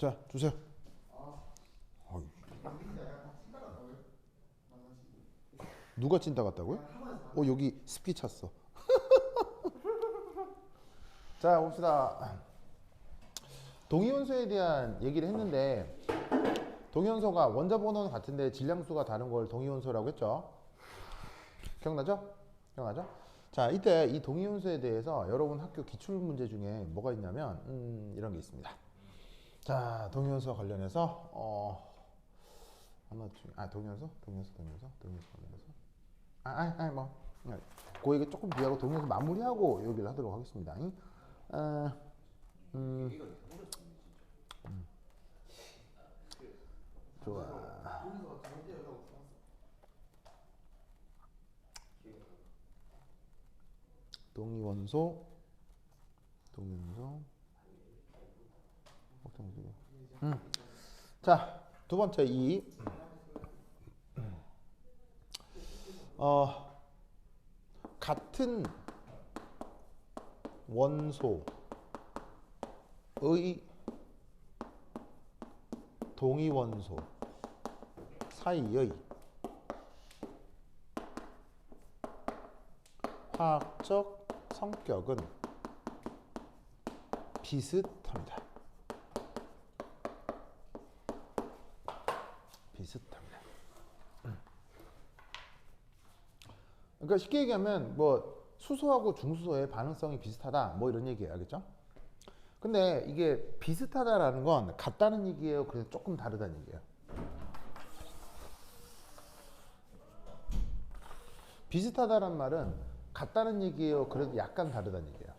자, 주세요. 어이, 누가 찐따 같다고요? 여기 습기 찼어. 자, 봅시다. 동위원소에 대한 얘기를 했는데 동위원소가 원자 번호는 같은데 질량수가 다른 걸 동위원소라고 했죠. 기억나죠? 기억나죠? 자, 이때 이 동위원소에 대해서 여러분 학교 기출 문제 중에 뭐가 있냐면 이런 게 있습니다. 자, 동위원소 관련해서 동위원소 관련해서 뭐 그 얘기 조금 뒤하고 동위원소 마무리하고 여기를 하도록 하겠습니다. 좋아. 동위원소 자, 두 번째 같은 원소의 동위원소 사이의 화학적 성격은 비슷합니다. 그러니까 쉽게 얘기하면 뭐 수소하고 중수소의 반응성이 비슷하다 뭐 이런 얘기예요. 알겠죠? 근데 이게 비슷하다라는 건 같다는 얘기예요. 그래서 조금 다르다는 얘기예요. 비슷하다란 말은 같다는 얘기예요. 그래도 약간 다르다는 얘기예요.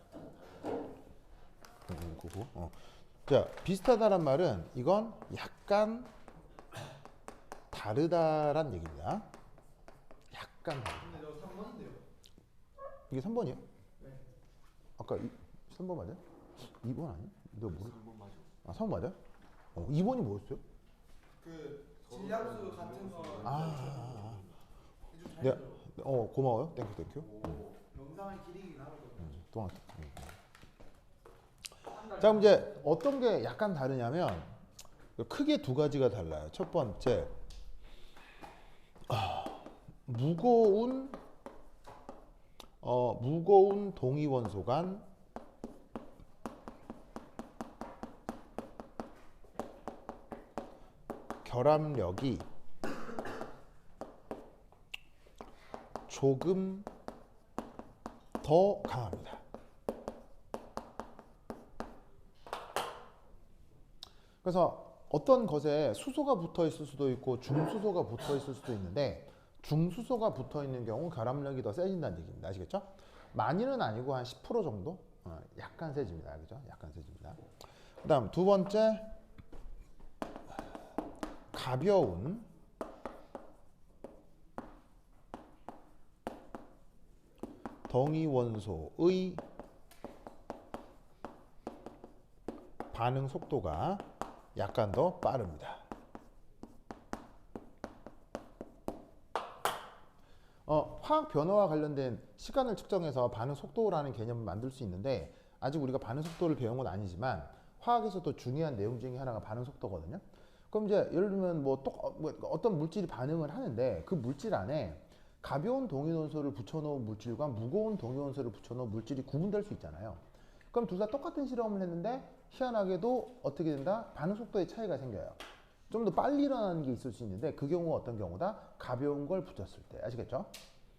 자, 비슷하다란 말은 이건 약간 다르다란 얘기입니다. 약간 다르다. 근데 저 3번인데요. 이게 3번이에요? 네. 아까 3번 맞아요? 2번 아니야? 너 모르? 3번 맞아. 3번 맞아요? 2번이 뭐였어요? 그 질량수 같은 거. 네. 고마워요. 땡큐. 영상을 길이긴 하거든요. 동안. 자, 그럼 이제 어떤 게 약간 다르냐면 크게 두 가지가 달라요. 첫 번째, 무거운 동위원소 간 결합력이 조금 더 강합니다. 그래서 어떤 것에 수소가 붙어 있을 수도 있고 중수소가 붙어 있을 수도 있는데 중수소가 붙어 있는 경우 결합력이 더 세진다는 얘기입니다. 아시겠죠? 많이는 아니고 한 10% 정도? 약간 세집니다. 알겠죠? 약간 세집니다. 그 다음 두 번째, 가벼운 동위원소의 반응 속도가 약간 더 빠릅니다. 화학 변화와 관련된 시간을 측정해서 반응 속도라는 개념을 만들 수 있는데 아직 우리가 반응 속도를 배운 건 아니지만 화학에서도 중요한 내용 중에 하나가 반응 속도거든요. 그럼 이제 예를 들면 어떤 물질이 반응을 하는데 그 물질 안에 가벼운 동위원소를 붙여놓은 물질과 무거운 동위원소를 붙여놓은 물질이 구분될 수 있잖아요. 그럼 둘 다 똑같은 실험을 했는데 희한하게도 어떻게 된다? 반응 속도의 차이가 생겨요. 좀 더 빨리 일어나는 게 있을 수 있는데 그 경우가 어떤 경우다? 가벼운 걸 붙였을 때. 아시겠죠?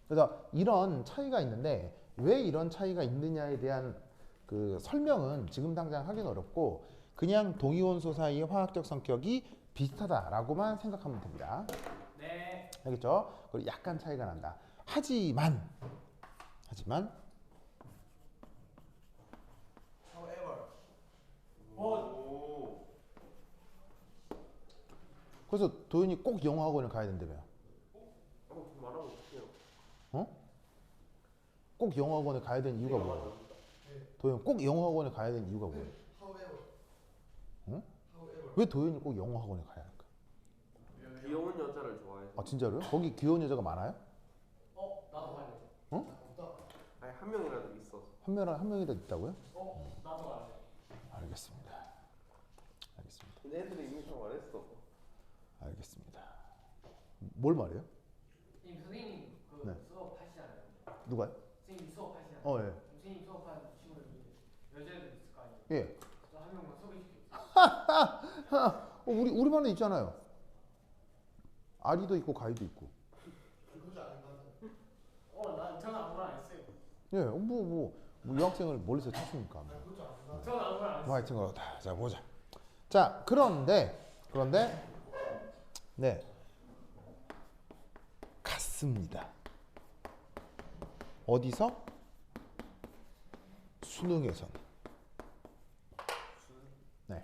그래서 이런 차이가 있는데 왜 이런 차이가 있느냐에 대한 그 설명은 지금 당장 하긴 어렵고 그냥 동위원소 사이의 화학적 성격이 비슷하다라고만 생각하면 됩니다. 네. 알겠죠? 그리고 약간 차이가 난다. 하지만 However. 오. 그래서 도현이 꼭 영어학원을 가야 된다며. 말하면 어떡해요? 꼭 영어학원에 가야 되는 이유가 뭐야? 도현 꼭 영어학원에 가야 되는 이유가 뭐야? However. However. 왜 도현이 꼭 영어학원에 가야 할까? 귀여운 여자를 좋아해서. 아 진짜로요? 거기 귀여운 여자가 많아요? 나도 가야 돼. 없다. 아니 한 명이라도 있어서. 한 명이라도 있다고요? 나도 가야 돼. 알겠습니다. 근데 애들이 이미 다 말했어. 알겠습니다. 뭘 말해요? 선생님 그 네. 수업 하시잖아요. 누가요? 선생님 수업 하시잖아요. 예. 선생님 수업하는 친구들 중에 여자애들 있을 거 아니에요. 예. 저 한 명만 소개시켜주세요. 우리 반에 있잖아요. 아리도 있고 가이도 있고. 난 저는 아무나 안 했어요. 예. 여학생을 멀리서 찾습니까? 저는 아무나 안 했어요. 뭐 하여튼 그렇다. 자 보자. 자 그런데 네 같습니다. 어디서? 수능에서는. 네.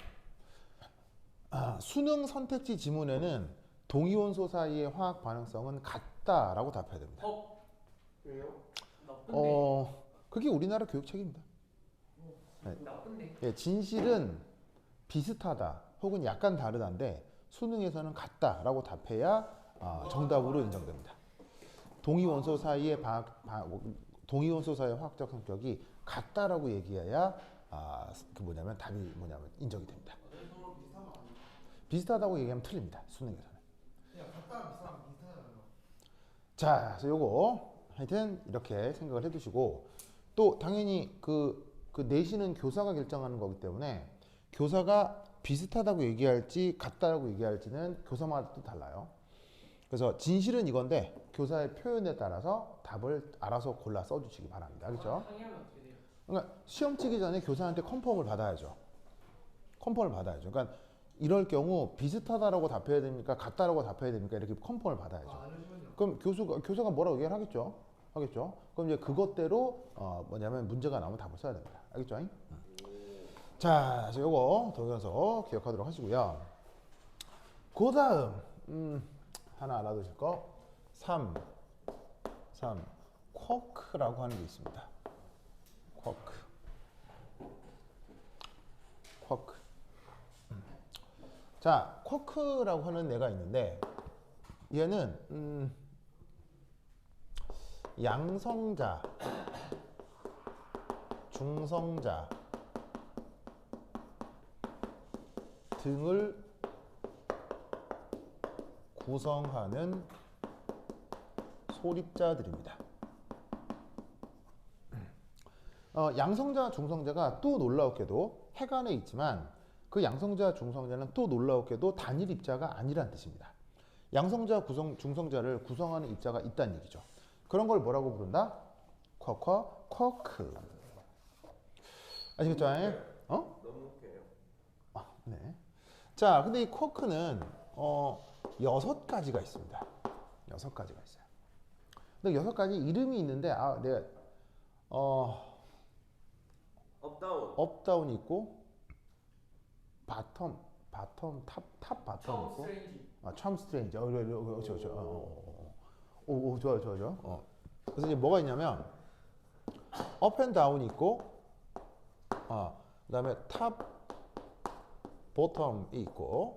수능 선택지 지문에는 동위원소 사이의 화학 반응성은 같다라고 답해야 됩니다. 왜요? 나쁜데. 그게 우리나라 교육책입니다. 나쁜데. 예, 진실은 비슷하다 혹은 약간 다르다인데 수능에서는 같다라고 답해야 정답으로 인정됩니다. 동위원소 사이의 동위원소 사이의 화학적 성격이 같다라고 얘기해야 답이 인정이 됩니다. 비슷하다고 얘기하면 틀립니다. 수능에서는. 그냥 같다랑 비슷하면 비슷하잖아요. 자, 그래서 요거 하여튼 이렇게 생각을 해두시고 또 당연히 그 내신은 교사가 결정하는 거기 때문에 교사가 비슷하다고 얘기할지 같다라고 얘기할지는 교사마다 또 달라요. 그래서 진실은 이건데 교사의 표현에 따라서 답을 알아서 골라 써주시기 바랍니다. 그렇죠? 상의하면 어떻게 돼요? 그러니까 시험 치기 전에 교사한테 컨펌을 받아야죠. 컨펌을 받아야죠. 그러니까 이럴 경우 비슷하다라고 답해야 됩니까? 같다라고 답해야 됩니까? 이렇게 컨펌을 받아야죠. 그럼 교사가 뭐라고 얘기를 하겠죠? 그럼 이제 그것대로 문제가 나오면 답을 써야 됩니다. 알겠죠? 자, 그래서 요거 동영서 기억하도록 하시고요. 그 다음 하나 알아두실 거 3 쿼크라고 하는 게 있습니다. 쿼크. 자, 쿼크라고 하는 애가 있는데 얘는 양성자, 중성자 등을 구성하는 소립자들입니다. 양성자, 중성자가 또 놀라웠게도 핵안에 있지만 그 양성자, 중성자는 또 놀라웠게도 단일 입자가 아니란 뜻입니다. 양성자, 중성자를 구성하는 입자가 있다는 얘기죠. 그런 걸 뭐라고 부른다? 쿼크. 아시겠죠? 너무 웃겨요. 네. 자, 근데 이 쿼크는 6가지가 있습니다. 6가지가 있어요. 근데 6가지 이름이 있는데 내가 업다운이 있고 바텀, 탑 바텀 있고 참 스트레인지. 그렇죠. 좋아요. 그래서 이제 뭐가 있냐면 업 앤 다운이 있고 그다음에 탑 보텀이 있고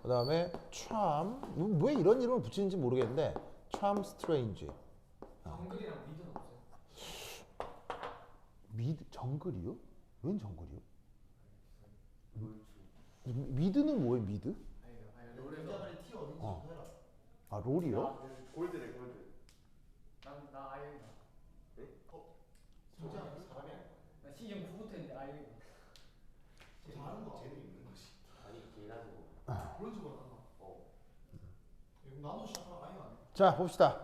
그다음에 참 왜 이런 이름을 붙이는지 모르겠는데 참 스트레인지. 정글이랑 미드는 없어요? 정글이요? 웬 정글이요? 미드는 뭐예요? 미드? 아니 롤에서 티 어딘지 어. 좀 해라. 롤이요? 골드래 골드. 나 아이언이다. 진짜 사람이 아니야. 나 시즌 9부터 했는데 아이언이다. 잘하는 거. 재능 있는 거지. 아니 걔가지고. 그런 식으로 하나. 나도 샤프랑 아예 안 해. 자, 봅시다.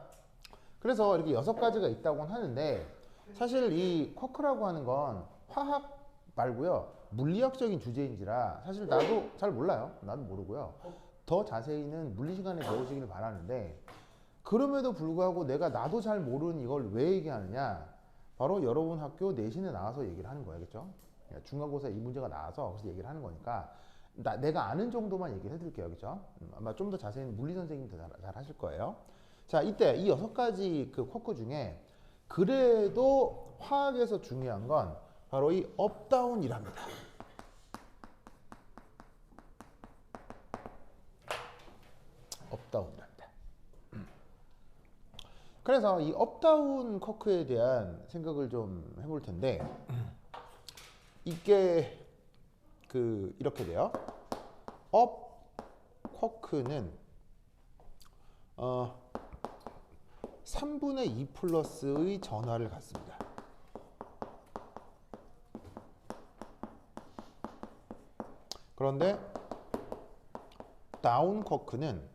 그래서 이렇게 6가지가 있다고는 하는데 사실 이 쿼크라고 하는 건 화학 말고요. 물리학적인 주제인지라 사실 나도 잘 몰라요. 나도 모르고요. 더 자세히는 물리 시간에 배우시길 바라는데 그럼에도 불구하고 나도 잘 모르는 이걸 왜 얘기하느냐? 바로 여러분 학교 내신에 나와서 얘기를 하는 거예요. 그렇죠? 중간고사에 이 문제가 나와서 그래서 얘기를 하는 거니까 내가 아는 정도만 얘기를 해드릴게요. 그렇죠? 아마 좀 더 자세히는 물리 선생님도 잘 하실 거예요. 자, 이때 이 6가지 그 쿼크 중에 그래도 화학에서 중요한 건 바로 이 업다운이랍니다. 업다운이랍니다. 그래서 이 업다운 쿼크에 대한 생각을 좀 해볼 텐데 이게 이렇게 돼요. 업 쿼크는 3분의 2 플러스의 전하를 갖습니다. 그런데 다운 쿼크는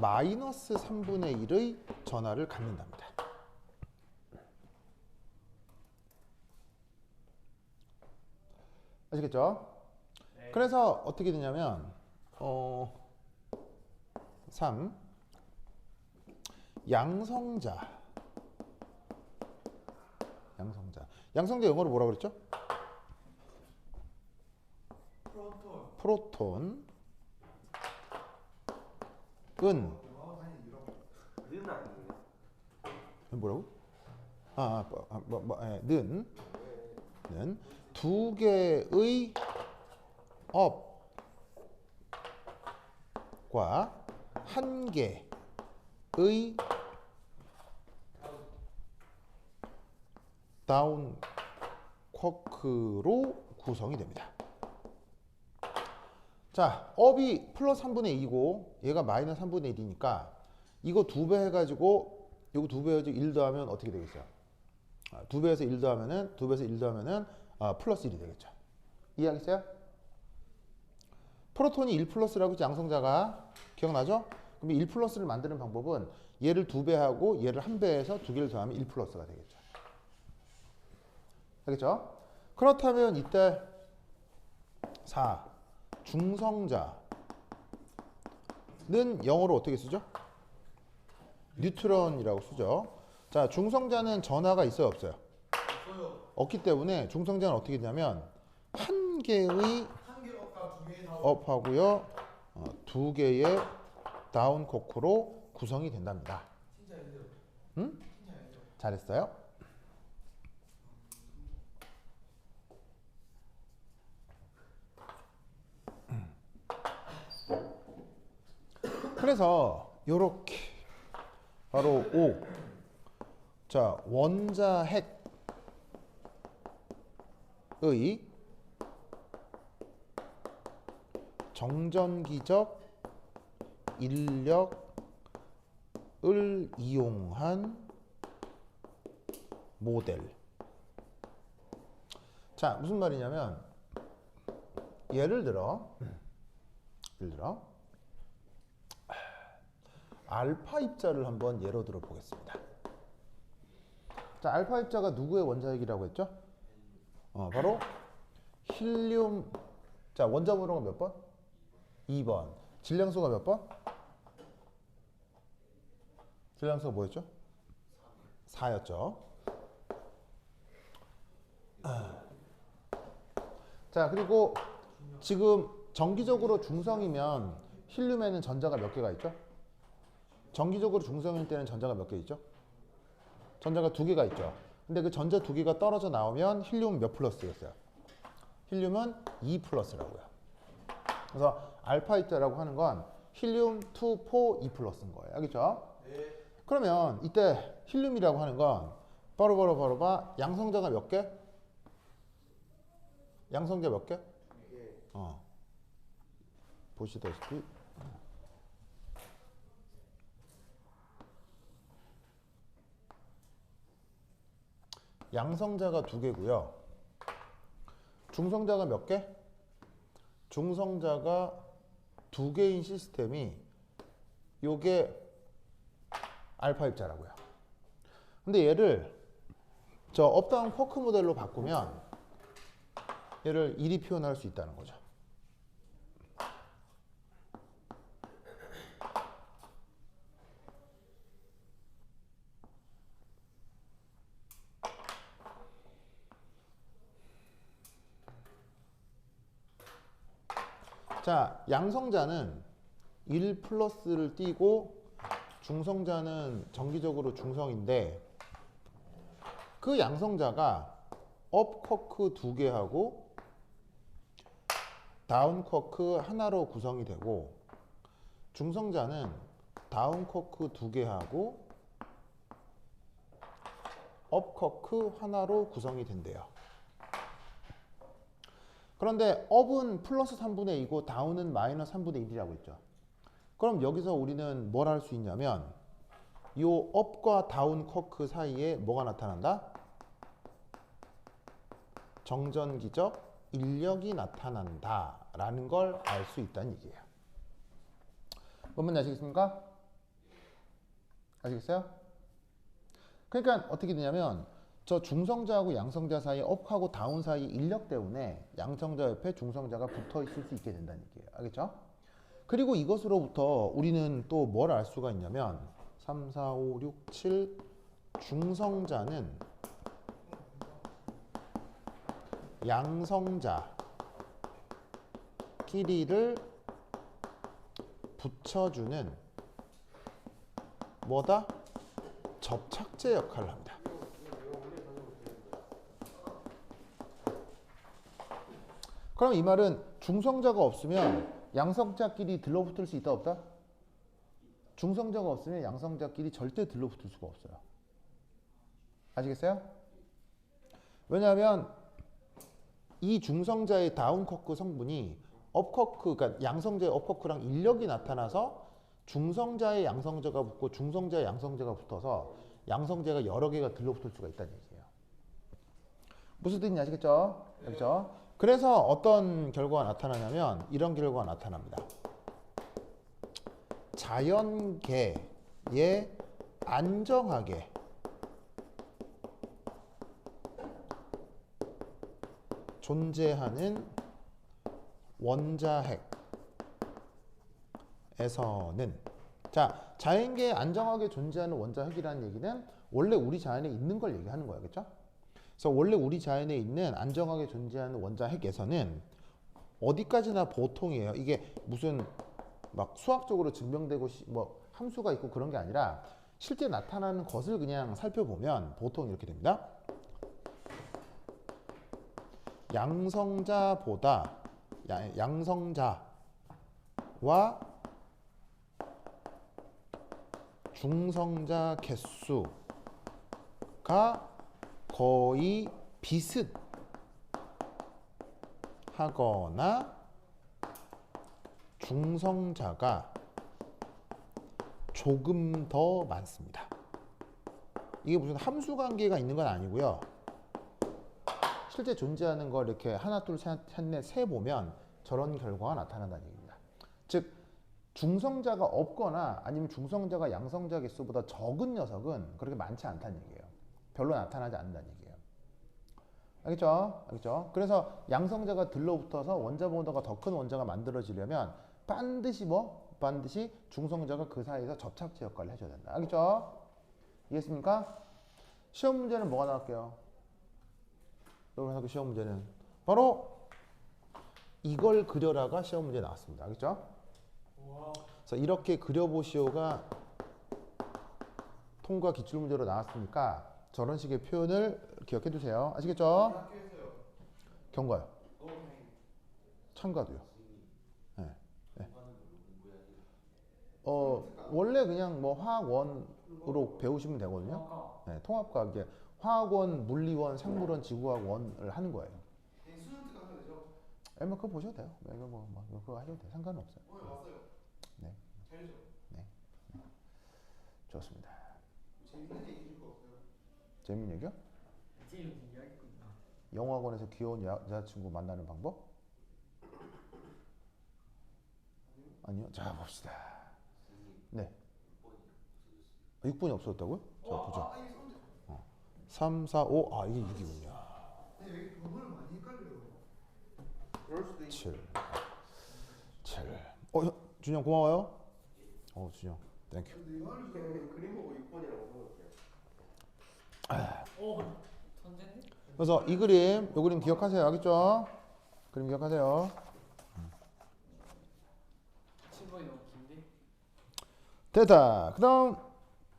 마이너스 3분의 1의 전하를 갖는답니다. 아시겠죠? 네. 그래서 어떻게 되냐면 3. 양성자 영어로 뭐라 그랬죠? 프로톤 은 는 아니에요. 뭐라고? 는 두 개의 업과 한 개의 다운 쿼크로 구성이 됩니다. 자, 업이 플러스 3분의 2고 얘가 마이너스 3분의 1이니까 이거 2배 해가지고 이거 2배 해가지고 1 더하면 어떻게 되겠어요? 2배에서 1 더하면은 2배에서 1 더하면은 플러스 1이 되겠죠. 이해하겠어요? 프로톤이 1 플러스라고 했지, 양성자가. 기억나죠? 그럼 1 플러스를 만드는 방법은 얘를 2배하고 얘를 1배해서 2개를 더하면 1 플러스가 되겠죠. 알겠죠? 그렇다면 이때 4. 중성자는 영어로 어떻게 쓰죠? 뉴트론이라고 쓰죠. 자, 중성자는 전하가 있어요, 없어요? 없기 때문에 중성자는 어떻게 되냐면 한 개의 한개 업과 두 개의 다운. 업하고요, 두 개의 다운 쿼크로 구성이 된답니다. 진짜 힘들어. 응? 진짜 힘들어. 잘했어요. 그래서 요렇게 바로 5. 자, 원자핵의 정전기적 인력을 이용한 모델. 자, 무슨 말이냐면 예를 들어 알파 입자를 한번 예로 들어 보겠습니다. 자, 알파 입자가 누구의 원자핵이라고 했죠? 바로 힐륨. 자, 원자 번호가 몇 번? 2번. 질량수가 몇 번? 질량수가 뭐였죠? 4였죠. 자, 그리고 지금 정기적으로 중성이면 힐륨에는 전자가 몇 개가 있죠? 정기적으로 중성일 때는 전자가 몇 개 있죠? 전자가 2개가 있죠. 근데 그 전자 2개가 떨어져 나오면 힐륨은 몇 플러스겠어요? 힐륨은 2 플러스라고요. 그래서 알파 입자라고 하는 건 힐륨 2, 4, 2 플러스인 거예요. 알겠죠? 네. 그러면 이때 힐륨이라고 하는 건 바로 봐. 양성자가 몇 개? 양성자 몇 개? 보시다시피 양성자가 2개고요. 중성자가 몇 개? 중성자가 2개인 시스템이 요게 알파 입자라고요. 근데 얘를 저 업다운 쿼크 모델로 바꾸면 얘를 이리 표현할 수 있다는 거죠. 자, 양성자는 1 플러스를 띄고 중성자는 정기적으로 중성인데 그 양성자가 업 쿼크 2개하고 다운 쿼크 하나로 구성이 되고 중성자는 다운 쿼크 2개하고 업 쿼크 하나로 구성이 된대요. 그런데 up은 플러스 3분의 2고 down은 마이너스 3분의 1이라고 했죠. 그럼 여기서 우리는 뭘 할 수 있냐면 이 up과 down 커크 사이에 뭐가 나타난다? 정전기적 인력이 나타난다 라는 걸 알 수 있다는 얘기예요. 뭔 말인지 아시겠습니까? 아시겠어요? 그러니까 어떻게 되냐면 저 중성자하고 양성자 사이 업하고 다운 사이 인력 때문에 양성자 옆에 중성자가 붙어 있을 수 있게 된다는 얘기예요. 알겠죠? 그리고 이것으로부터 우리는 또 뭘 알 수가 있냐면 3, 4, 5, 6, 7 중성자는 양성자끼리를 붙여주는 뭐다? 접착제 역할을 합니다. 그럼 이 말은 중성자가 없으면 양성자끼리 들러붙을 수 있다 없다? 중성자가 없으면 양성자끼리 절대 들러붙을 수가 없어요. 아시겠어요? 왜냐하면 이 중성자의 다운커크 성분이 업커크, 그러니까 양성자의 업커크랑 인력이 나타나서 중성자의 양성자가 붙고 중성자의 양성자가 붙어서 양성자가 여러 개가 들러붙을 수가 있다는 얘기예요. 무슨 뜻인지 아시겠죠? 알겠죠? 그래서 어떤 결과가 나타나냐면 이런 결과가 나타납니다. 자연계에 안정하게 존재하는 원자핵에서는 자, 자연계에 안정하게 존재하는 원자핵이라는 얘기는 원래 우리 자연에 있는 걸 얘기하는 거예요. 그렇죠? 그래서 원래 우리 자연에 있는 안정하게 존재하는 원자핵에서는 어디까지나 보통이에요. 이게 무슨 막 수학적으로 증명되고 뭐 함수가 있고 그런 게 아니라 실제 나타나는 것을 그냥 살펴보면 보통 이렇게 됩니다. 양성자와 중성자 개수가 거의 비슷하거나 중성자가 조금 더 많습니다. 이게 무슨 함수 관계가 있는 건 아니고요. 실제 존재하는 걸 이렇게 하나, 둘, 셋, 넷, 세 보면 저런 결과가 나타난다는 얘기입니다. 즉 중성자가 없거나 아니면 중성자가 양성자 개수보다 적은 녀석은 그렇게 많지 않다는 얘기예요. 별로 나타나지 않는다는 얘기예요. 알겠죠? 알겠죠? 그래서 양성자가 들러붙어서 원자보다가 더 큰 원자가 만들어지려면 반드시 반드시 중성자가 그 사이에서 접착제 역할을 해줘야 된다. 알겠죠? 이해했습니까? 시험 문제는 뭐가 나올게요? 여러분 학교 시험 문제는 바로 이걸 그려라가 시험 문제 나왔습니다. 알겠죠? 그래서 이렇게 그려보시오가 통과 기출문제로 나왔으니까 저런 식의 표현을 기억해 두세요. 아시겠죠? 경과요. 참가도요. 네. 네. 원래 그냥 뭐 화학원으로 배우시면 되거든요. 네, 통합과 이게 화학원, 물리원, 생물원, 지구학원을 하는 거예요. 수능특강 하면 되죠? 뭐 그거 보셔도 돼요. 그거 하셔도 돼요. 상관은 없어요. 왔어요. 네. 잘죠. 네. 좋습니다. 재밌는 얘기 들을 거 없어요? 재밌는 얘기요? 재밌는 이야기구나. 영화관에서 귀여운 여자친구 만나는 방법? 아니요. 자, 봅시다. 네. 6번이 없어졌다고요? 자, 보죠. 3, 4, 5. 아, 이게 6이군요. 근데 여기 번호를 많이 헷갈려요. 그럴 수도 있 7. 7. 준영 고마워요. 준영. 땡큐. 근데 이거 하려고 그림 보고 6번이라고 생각해요. 오, 천재네. 그래서 이 그림 기억하세요. 알겠죠? 그림 기억하세요. 7번이 너무 긴데? 됐다. 그 다음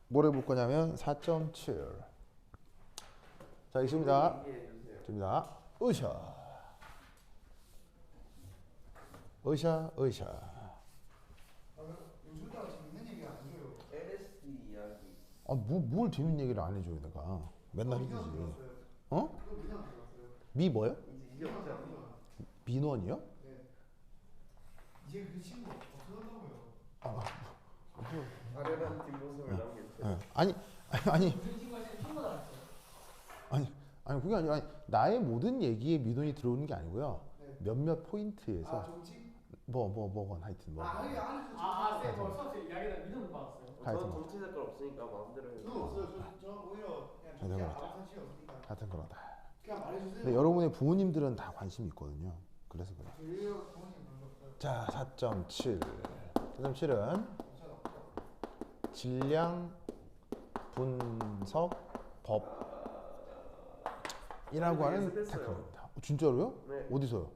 뭘 해볼 거냐면 4.7. 자, 있습니다. 됩니다. 으쌰. 요즘 다 재밌는 얘기 안 해줘요. LSD 이야기. 뭘 재밌는 얘기를 안 해줘요, 내가. 맨날 해주지. 어? 그거 그냥 들었어요. 미 뭐요? 이제 없지 않나? 민원이요? 네. 이제 그 친구 없어졌다고요. 아련한 뒷모습을 남겼어요. 예. 아니 무슨 친구한테 친구 나왔어요. 아니 그게 아니라 아니, 나의 모든 얘기에 민원이 들어오는 게 아니고요. 네. 몇몇 포인트에서 아 정치? 뭐건 하여튼 뭐. 아 여기 안에서 쌤, 저 수업에서 이야기다 믿음 받았어요. 하여튼 저는 정치 색깔 없으니까 마음대로 해요. 저도 없어요. 저 오히려 그냥 네, 그냥 네. 아무 관심이 없으니까 하여튼 그러다. 그냥 말해주세요. 근데 여러분의 부모님들은 다 관심이 있거든요. 그래서 그래. 저희 부모님 별로 없어요. 자, 4.7. 4.7은 없어요. 질량 분석 법이라고 하는 연습했어요. 테크닉입니다. 진짜로요? 네. 어디서요?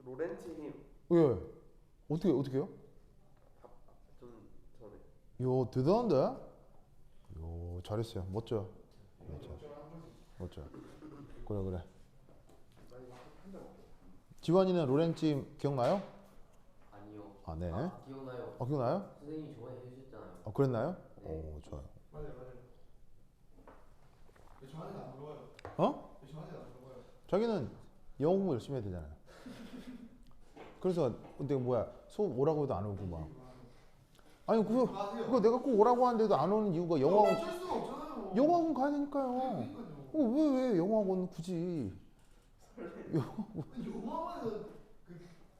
로렌츠 힘. 예. 어떻게요? 좀 전에. 요 대단한데? 요 잘했어요. 멋져. 멋져. 그래. 지원이는 로렌츠 기억나요? 아니요. 아, 네. 기억나요. 기억나요? 선생님이 좋아해 주셨잖아요. 그랬나요? 네. 오, 좋아요. 맞아요. 왜 저한테 안 물어봐요? 어? 왜 저한테 안 물어봐요? 자기는 영어 공부 열심히 해야 되잖아요. 그래서 근데 뭐야 수업 오라고 해도 안 오고 막. 아니 그거 내가 꼭 오라고 하는데도 안 오는 이유가 영어학원 어쩔 수가 없잖아요. 영어학원 가야 되니까요. 그러니까요. 왜 영어학원 굳이? 영어만 그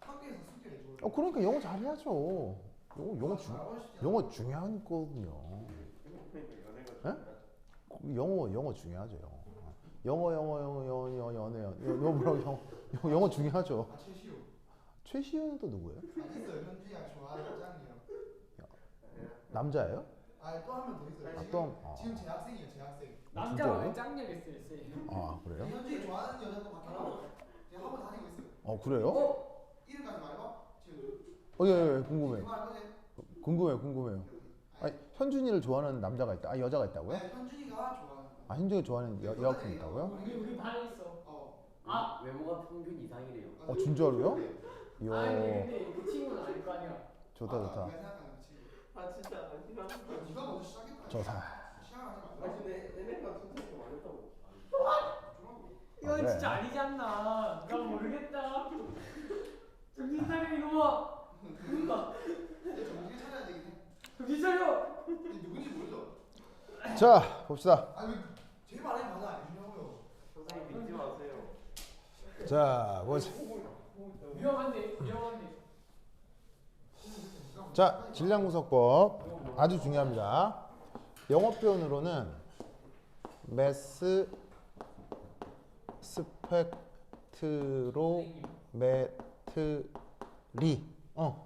학교에서 숙제 내줘. 그러니까 영어 잘해야죠. 영어 중요한 거거든요. 예? 영어 중요하죠. 영어 영어 중요하죠. 아 최시호. 최시현은 또 누구예요? 있어요. 현주이가 좋아하는 짱이에요. 남자예요? 아또 한 명 더 있어요. 아, 지금, 또? 지금 재학생이에요. 재학생. 남자가 왜 짱녀겠어요, 쌤? 아 그래요? 현주이 좋아하는 여자도 바뀌고 제가 학원 다니고 있어요. 그래요? 이름까지 말해봐. 지금 예, 궁금해요. 이거 할 거지? 궁금해요. 아니, 현준이를 좋아하는 남자가 있다. 아 여자가 있다고요? 네, 현준이가 좋아하는. 아 현준이가 좋아하는 여학생 있다고요? 우리 반에 있어. 아! 외모가 평균 이상이래요. 진짜로요? 아니 이야 근데 그 친구는 아닐 거 아니야. 좋다. 네가 생각하는 그 친구. 아 진짜 안 싫어. 네가 먼저 시작했다. 좋다. 시작하지 아 말라. 근데 얘네가 진짜 좀 말했다고. 이건 그래. 진짜 아니지 않나? 난 모르겠다. 정신 차려 이거 봐. 그러니까 정신 차려야 되긴 해. 정신 차려. 근데 누군지 모르죠? 자 봅시다. 아니 제 말에 받아 안 해주냐고요. 선생님 믿지 마세요. 자 보자. 위험한데. 자 질량 분석법 아주 중요합니다. 영어 표현으로는 매스 스펙트로 메트리.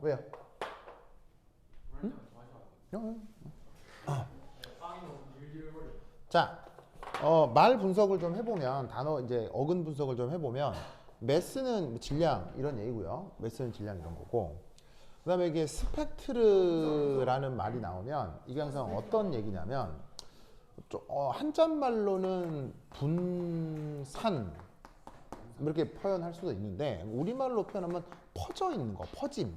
왜요? 자, 말 분석을 좀 해보면 단어 이제 어근 분석을 좀 해보면 매스는 질량 이런 얘기고요. 매스는 질량 이런 거고. 그다음에 이게 스펙트르라는 말이 나오면 이게 항상 어떤 얘기냐면 한자말로는 분산 이렇게 표현할 수도 있는데 우리말로 표현하면 퍼져 있는 거, 퍼짐.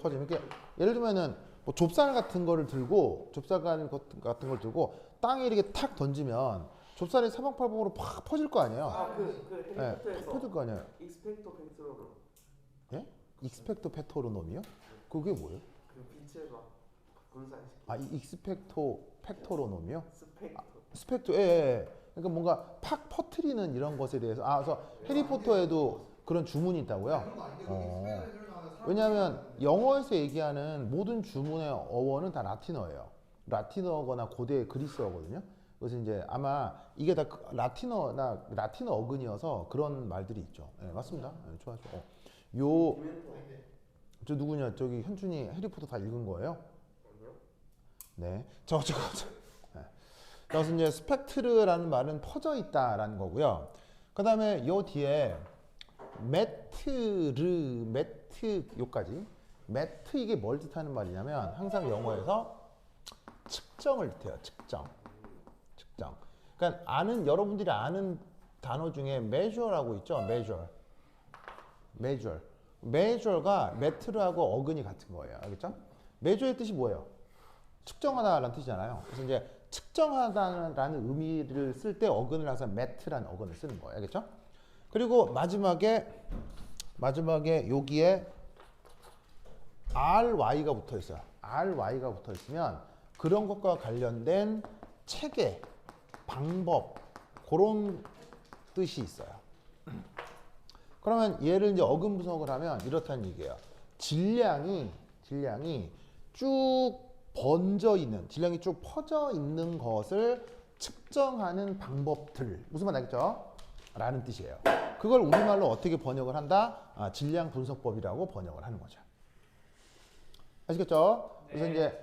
이렇게 예를 들면은 뭐 좁쌀 같은 거를 들고 좁쌀 같은 걸 들고 땅에 이렇게 탁 던지면 좁쌀이 사방팔방으로 팍 퍼질 거 아니에요. 그 네, 팍 해리포터에서 퍼질 거 아니에요. 익스펙토 팩트로는 예? 익스펙토 페토로놈이요? 그게 뭐예요? 그 빛을 막 분산시키. 아, 익스펙토 팩토로놈이요? 스펙토. 스펙토, 예. 그러니까 뭔가 팍 퍼트리는 이런 것에 대해서 그래서 해리포터에도 그런 주문이 있다고요? 그런 거 아닌데 왜냐하면 영어에서 얘기하는 모든 주문의 어원은 다 라틴어예요. 라틴어거나 고대 그리스어거든요. 그래서 이제 아마 이게 다 라틴어 어근이어서 그런 말들이 있죠. 네, 맞습니다. 네, 좋아. 저 누구냐? 저기 현준이 해리포터 다 읽은 거예요? 네. 저거. 네. 그래서 이제 스펙트르라는 말은 퍼져 있다라는 거고요. 그다음에 요 뒤에 매트 요까지 매트 이게 뭘 뜻하는 말이냐면 항상 영어에서 측정을 뜻해요. 측정. 그러니까 여러분들이 아는 단어 중에 measure라고 있죠. measure가 매트르하고 어근이 같은 거예요. 알겠죠? measure의 뜻이 뭐예요? 측정하다라는 뜻이잖아요. 그래서 이제 측정하다라는 의미를 쓸 때 어근을 항상 매트라는 어근을 쓰는 거예요. 알겠죠? 그리고 마지막에 마지막에 여기에 RY가 붙어 있어요. RY가 붙어 있으면 그런 것과 관련된 체계, 방법 그런 뜻이 있어요. 그러면 얘를 이제 어근 분석을 하면 이렇다는 얘기예요. 질량이 쭉 번져 있는, 질량이 쭉 퍼져 있는 것을 측정하는 방법들. 무슨 말 알겠죠? 라는 뜻이에요. 그걸 우리말로 어떻게 번역을 한다? 질량 분석법이라고 번역을 하는 거죠. 아시겠죠? 그래서 이제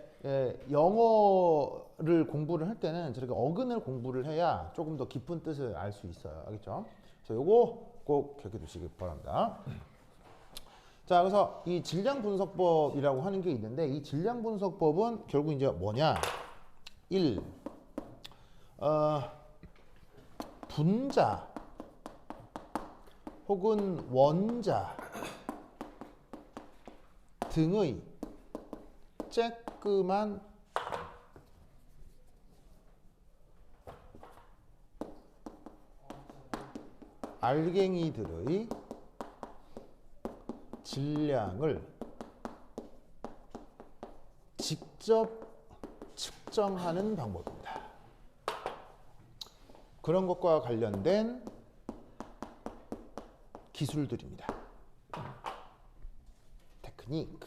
영어를 공부를 할 때는 저렇게 어근을 공부를 해야 조금 더 깊은 뜻을 알 수 있어요. 알겠죠? 그래서 요거 꼭 기억해 두시기 바랍니다. 자, 그래서 이 질량 분석법이라고 하는 게 있는데 이 질량 분석법은 결국 이제 뭐냐? 1. 분자 혹은 원자 등의 쬐끄만 알갱이들의 질량을 직접 측정하는 방법입니다. 그런 것과 관련된 기술들입니다. 테크닉.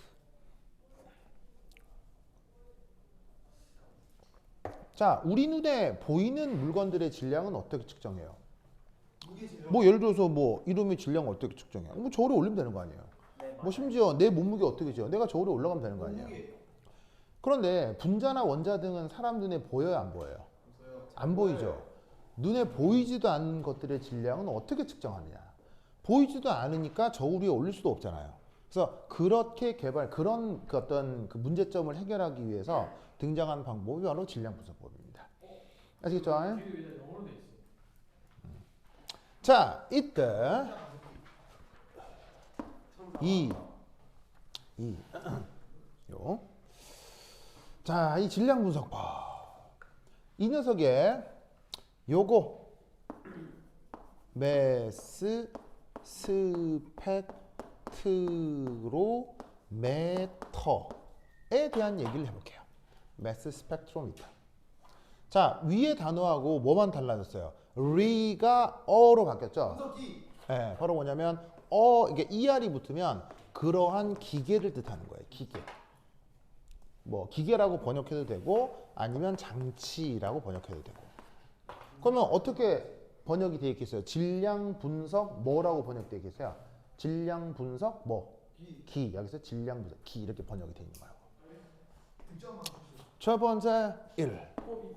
자, 우리 눈에 보이는 물건들의 질량은 어떻게 측정해요? 무게 질량. 뭐 예를 들어서 뭐 이름의 질량을 어떻게 측정해? 뭐 저울에 올리면 되는 거 아니에요? 뭐 심지어 내 몸무게 어떻게 재요? 내가 저울에 올라가면 되는 거 아니에요? 무게. 그런데 분자나 원자 등은 사람 눈에 보여요, 안 보여요? 없어요. 안 보이죠. 눈에 보이지도 않는 것들의 질량은 어떻게 측정하느냐? 보이지도 않으니까 저울 위에 올릴 수도 없잖아요. 그래서 그렇게 그런 그 어떤 그 문제점을 해결하기 위해서 등장한 방법이 바로 질량 분석법입니다. 아시겠죠? 뒤에 왜 영어로 돼 있어? 자, 이때 요. 자, 이 질량 분석법. 이 녀석에 요거 매스 스펙트로미터에 대한 얘기를 해볼게요. 매스 스펙트로미터. 자, 위에 단어하고 뭐만 달라졌어요? 리가 어로 바뀌었죠? 분석기. 네, 바로 뭐냐면 이게 ER이 붙으면 그러한 기계를 뜻하는 거예요. 기계. 뭐 기계라고 번역해도 되고 아니면 장치라고 번역해도 되고. 그러면 어떻게 번역이 되어 있겠어요? 질량 분석 뭐라고 번역되어 있겠어요? 질량 분석 뭐? 기. 여기서 질량 분석 기 이렇게 번역이 되어 있는 거예요. 득점만 주시오. 첫 번째 1. 코비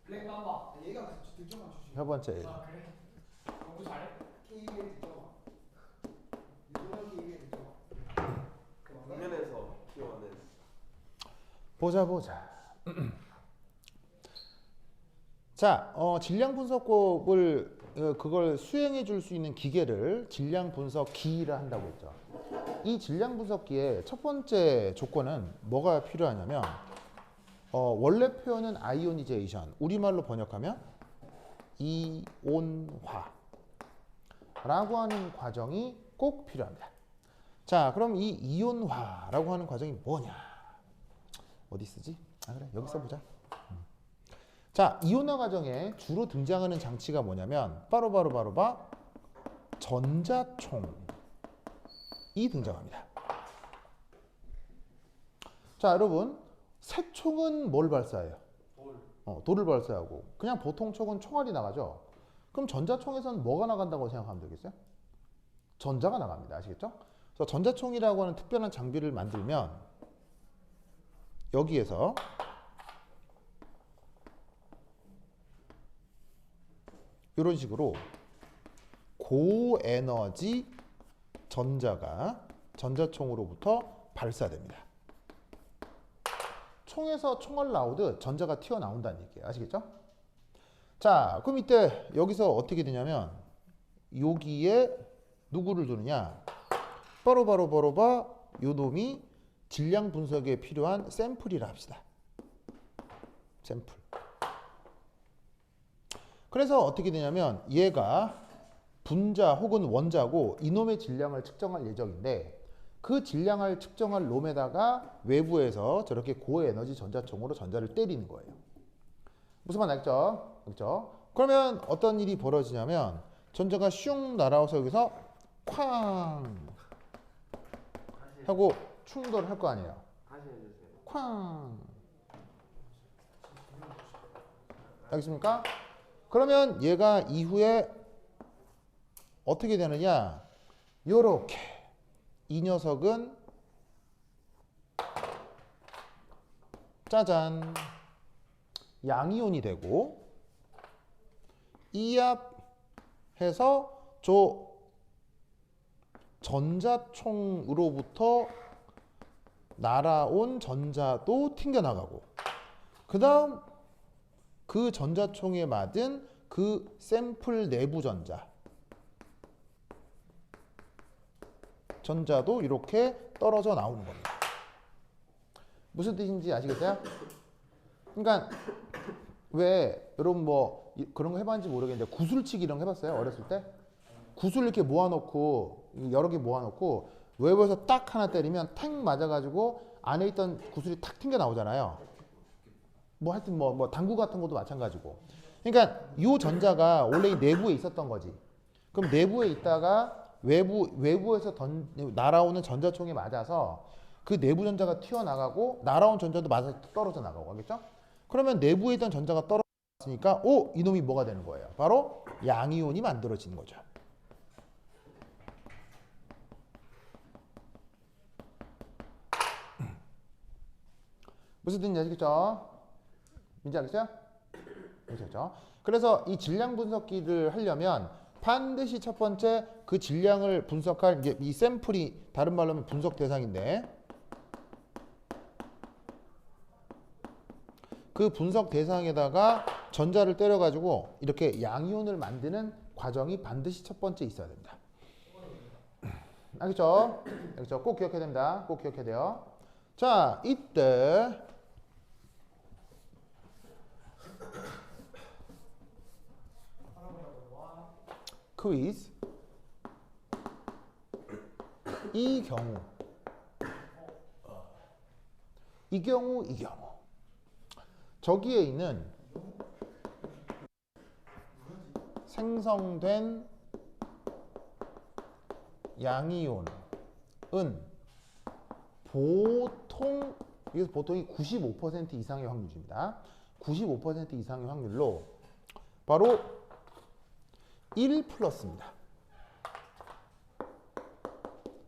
블랙맘바. 얘가 득점만 주시오. 첫 번째 1. 아 그래? 공부 잘해? KBL 득점만. 유도형 KBL 득점만. 국면에서 키워낸 보자. 자, 질량 분석법을 그걸 수행해 줄 수 있는 기계를 질량 분석기를 한다고 했죠. 이 질량 분석기의 첫 번째 조건은 뭐가 필요하냐면 원래 표현은 아이오니제이션, 우리말로 번역하면 이온화라고 하는 과정이 꼭 필요합니다. 자, 그럼 이 이온화라고 하는 과정이 뭐냐? 어디 쓰지? 그래, 여기 써보자. 자, 이온화 과정에 주로 등장하는 장치가 뭐냐면 바로 전자총이 등장합니다. 자, 여러분, 새총은 뭘 발사해요? 돌을 발사하고 그냥 보통 총은 총알이 나가죠. 그럼 전자총에서는 뭐가 나간다고 생각하면 되겠어요? 전자가 나갑니다. 아시겠죠? 그래서 전자총이라고 하는 특별한 장비를 만들면 여기에서 이런 식으로 고에너지 전자가 전자총으로부터 발사됩니다. 총에서 총알 나오듯 전자가 튀어나온다는 얘기예요. 아시겠죠? 자, 그럼 이때 여기서 어떻게 되냐면 여기에 누구를 두느냐? 바로 요 놈이 질량 분석에 필요한 샘플이라 합시다. 샘플. 그래서 어떻게 되냐면 얘가 분자 혹은 원자고 이놈의 질량을 측정할 예정인데 그 질량을 측정할 놈에다가 외부에서 저렇게 고에너지 전자총으로 전자를 때리는 거예요. 무슨 말 알겠죠? 그렇죠? 그러면 어떤 일이 벌어지냐면 전자가 슝 날아와서 여기서 쾅 하고 충돌을 할 거 아니에요. 다시 해주세요. 쾅. 알겠습니까? 그러면 얘가 이후에 어떻게 되느냐? 요렇게 이 녀석은 짜잔 양이온이 되고 이압해서 저 전자총으로부터 날아온 전자도 튕겨나가고 그 다음 그 전자총에 맞은 그 샘플 내부 전자도 이렇게 떨어져 나오는 겁니다. 무슨 뜻인지 아시겠어요? 그러니까 왜 여러분 뭐 그런 거 해봤는지 모르겠는데 구슬치기 이런 거 해봤어요? 어렸을 때? 구슬 이렇게 모아놓고 여러 개 모아놓고 외부에서 딱 하나 때리면 탁 맞아가지고 안에 있던 구슬이 탁 튕겨 나오잖아요. 뭐 하여튼 뭐 당구 같은 것도 마찬가지고. 그러니까 이 전자가 원래 이 내부에 있었던 거지. 그럼 내부에 있다가 외부에서 날아오는 전자총에 맞아서 그 내부 전자가 튀어나가고 날아온 전자도 맞아서 떨어져 나가고 알겠죠? 그러면 내부에 있던 전자가 떨어졌으니까 이놈이 뭐가 되는 거예요? 바로 양이온이 만들어지는 거죠. 무슨 뜻인지 아시겠죠? 민지 알겠어요? 그렇죠. 그래서 이 질량 분석기를 하려면 반드시 첫 번째 그 질량을 분석할 이제 이 샘플이 다른 말로 하면 분석 대상인데 그 분석 대상에다가 전자를 때려가지고 이렇게 양이온을 만드는 과정이 반드시 첫 번째 있어야 됩니다. 알겠죠? 알겠죠? 꼭 기억해야 됩니다. 꼭 기억해야 돼요. 자, 이때 퀴즈 이 경우 저기에 있는 생성된 양이온은 보통이 95% 이상의 확률입니다. 95% 이상의 확률로 바로 1 플러스입니다.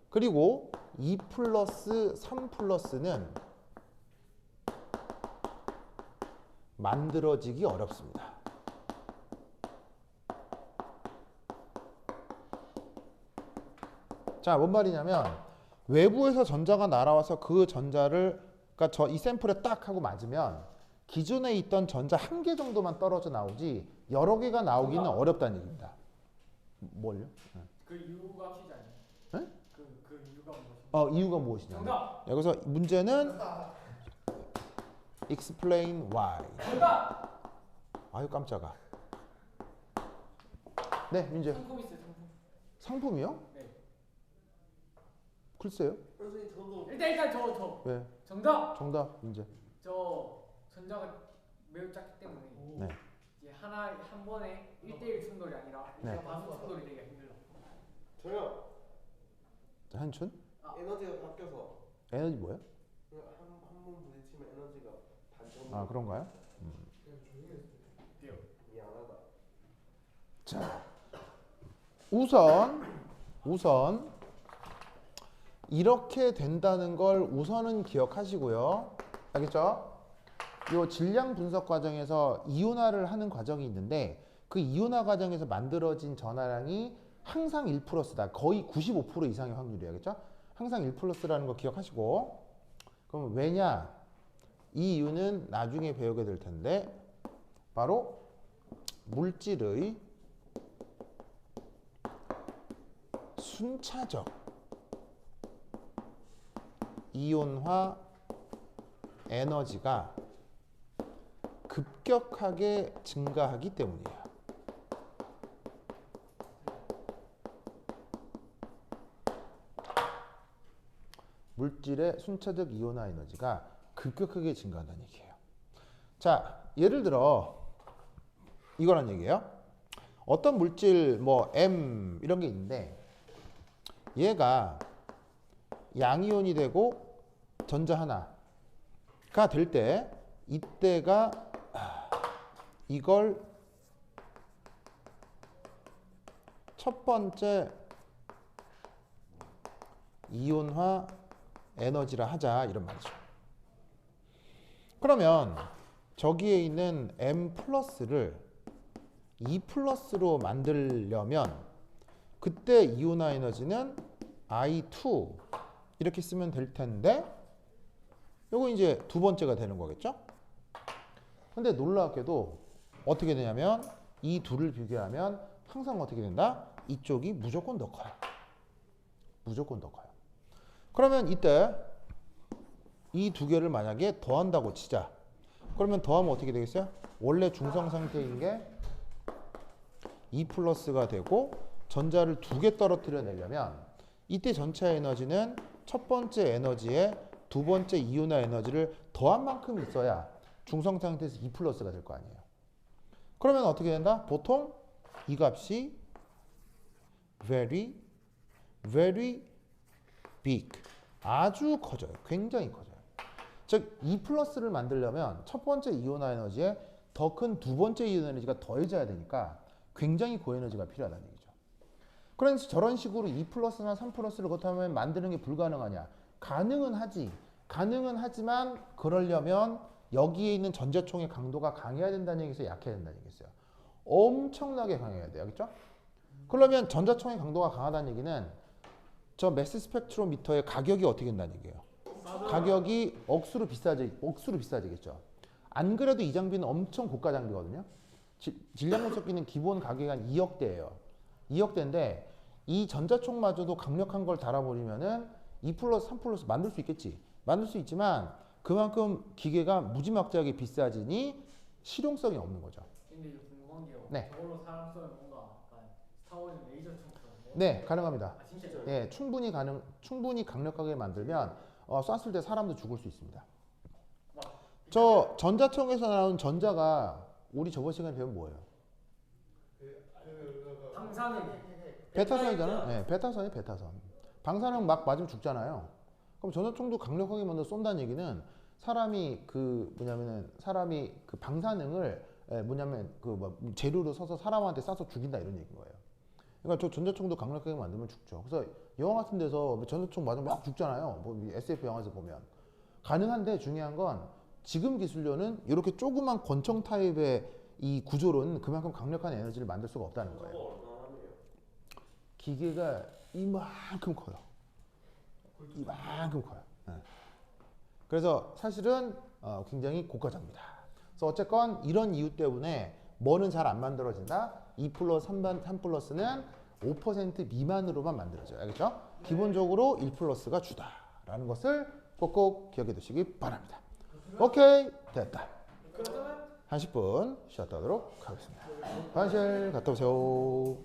그리고 2 플러스 3 플러스는 만들어지기 어렵습니다. 자, 뭔 말이냐면 외부에서 전자가 날아와서 그 전자를 그러니까 이 샘플에 딱 하고 맞으면 기존에 있던 전자 한 개 정도만 떨어져 나오지 여러 개가 나오기는 어렵다는 얘기입니다. 뭘요? 그 이유가 퀴즈 아니에요? 네? 그 이유가 무엇인지. 이유가 무엇이냐? 정답. 여기서 문제는 explain why. 정답. 아유 깜짝아. 네, 민재. 상품 있어요, 상품. 상품이요? 네. 글쎄요. 선생님 저도 일단 저 네, 정답. 정답 민재. 저 전자가 매우 작기 때문에 네. 이제 한 번에 1대1 충돌이 아니라 네. 반수 충돌이 되기가 힘들어. 저요. 자, 한춘. 에너지가 바뀌어서 에너지 뭐예요? 한번 부딪히면 에너지가 반전. 아, 그런가요? 돼요. 미안하다. 자, 우선 이렇게 된다는 걸 우선은 기억하시고요. 알겠죠? 이 질량 분석 과정에서 이온화를 하는 과정이 있는데 그 이온화 과정에서 만들어진 전하량이 항상 1 플러스다. 거의 95% 이상의 확률이에요. 알겠죠? 항상 1 플러스라는 거 기억하시고 그럼 왜냐? 이 이유는 나중에 배우게 될 텐데 바로 물질의 순차적 이온화 에너지가 급격하게 증가하기 때문이에요. 물질의 순차적 이온화 에너지가 급격하게 증가한다는 얘기예요. 자, 예를 들어 이거란 얘기예요. 어떤 물질 뭐 M 이런 게 있는데 얘가 양이온이 되고 전자 하나가 될 때 이때가 이걸 첫 번째 이온화 에너지라 하자 이런 말이죠. 그러면 저기에 있는 M 플러스를 E 플러스로 만들려면 그때 이온화 에너지는 I2 이렇게 쓰면 될 텐데 요거 이제 두 번째가 되는 거겠죠? 근데 놀랍게도 어떻게 되냐면 이 둘을 비교하면 항상 어떻게 된다? 이쪽이 무조건 더 커요. 무조건 더 커요. 그러면 이때 이 두 개를 만약에 더한다고 치자. 그러면 더하면 어떻게 되겠어요? 원래 중성 상태인 게 E 플러스가 되고 전자를 두 개 떨어뜨려 내려면 이때 전체 에너지는 첫 번째 에너지에 두 번째 이온화 에너지를 더한 만큼 있어야 중성 상태에서 E 플러스가 될 거 아니에요. 그러면 어떻게 된다? 보통 이 값이 very big 아주 커져요. 굉장히 커져요. 즉 E 플러스를 만들려면 첫 번째 이온화 에너지에 더 큰 두 번째 이온화 에너지가 더해져야 되니까 굉장히 고에너지가 필요하다는 얘기죠. 그래서 저런 식으로 E 플러스나 3 플러스를 그렇다면 만드는 게 불가능하냐? 가능은 하지. 가능은 하지만 그러려면 여기에 있는 전자총의 강도가 강해야 된다는 얘기에서 약해야 된다는 얘기였어요. 엄청나게 강해야 돼요. 그렇죠? 그러면 전자총의 강도가 강하다는 얘기는 저 매스 스펙트로미터의 가격이 어떻게 된다는 얘기예요. 가격이 억수로 비싸지겠죠. 안 그래도 이 장비는 엄청 고가 장비거든요. 질량 분석기는 기본 가격이 한 2억대예요. 2억대인데 이 전자총마저도 강력한 걸 달아버리면은 2 플러스 3 플러스 만들 수 있겠지. 만들 수 있지만 그만큼 기계가 무지막지하게 비싸지니 실용성이 없는 거죠. 근데 이거 궁금한 게요. 네. 저걸로 사람 쏘면 뭔가 약간 스타워즈 레이저총처럼. 네, 가능합니다. 아 진짜요? 예, 충분히 강력하게 만들면 쐈을 때 사람도 죽을 수 있습니다. 저 전자총에서 나온 전자가 우리 저번 시간에 배운 뭐예요? 방사능. 베타선이잖아. 네, 베타선이 베타선. 방사능 막 맞으면 죽잖아요. 그럼 전자총도 강력하게 만들어 쏜다는 얘기는 사람이 그 방사능을 재료로 써서 사람한테 쏴서 죽인다 이런 얘기인 거예요. 그러니까 저 전자총도 강력하게 만들면 죽죠. 그래서 영화 같은 데서 전자총 맞으면 막 죽잖아요. 뭐 SF 영화에서 보면. 가능한데 중요한 건 지금 기술료는 이렇게 조그만 권총 타입의 이 구조로는 그만큼 강력한 에너지를 만들 수가 없다는 거예요. 기계가 이만큼 커요. 이만큼 커요. 네. 그래서 사실은 굉장히 고가 장비다. 그래서 어쨌건 이런 이유 때문에 뭐는 잘 안 만들어진다. 2 플러스 3 플러스는 5% 미만으로만 만들어져요. 알겠죠? 기본적으로 1 플러스가 주다라는 것을 꼭꼭 기억해 두시기 바랍니다. 오케이, 됐다. 한 10분 쉬었다 하도록 하겠습니다. 화장실 갔다 오세요.